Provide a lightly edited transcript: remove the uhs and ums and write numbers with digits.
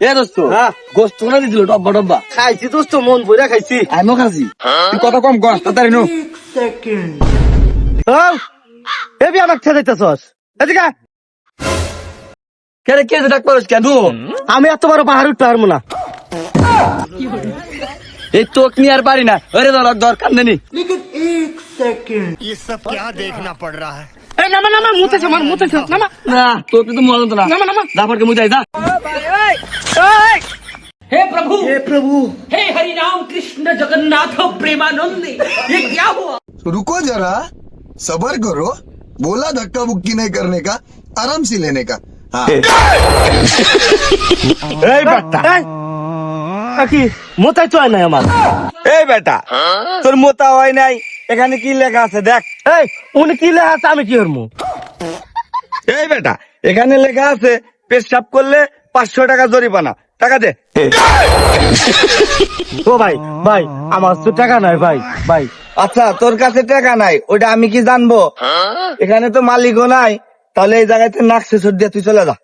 এ দোস্ত গোস্ত না দিছিল ডব্বা ডব্বা খাইছি দোস্ত, মন ভরে খাইছি। আমিও খাচ্ছি তুই কথা কম কর তাড়াতাড়ি নো এবি আমাকে ছেড়ে দিতেছস, এদিকে আয়। কে কে ডাক পারস কেন আমি এত বড় পাহাড় উঠতে পারবো না। এই তোক নিয়ে আর পারি না ওরে দরকার নেই ये सब क्या देखना पड़ रहा है। এই নামা নামা, মুতেছে আমার, মুতেছে নামা। না তোকে তো মনে হতো না নামা নামা। জাফরকে মুজাই যা हे प्रभु हे हरि राम कृष्ण जगन्नाथ प्रेमानंद, ये क्या हुआ? रुको जरा, सबर करो। बोला धक्का मुक्की नहीं करने का, आराम से लेने का। हाँ। এই বাটা কি মোতাই তো নাই আমার। এই বেটা তোর মোতা হয় নাই, এখানে কি লেখা আছে দেখ। এই উনি কি লেখা আছে, আমি কি করবো? এই বেটা এখানে লেখা আছে পেশাব করলে 500 টাকা জরিমানা, টাকা দে। ও ভাই ভাই, আমার তো টাকা নাই ভাই ভাই। আচ্ছা তোর কাছে টাকা নাই ওটা আমি কি জানবো, এখানে তো মালিকও নাই, তাহলে এই জায়গাতে নাক শেষ দিয়ে তুই চলে যা।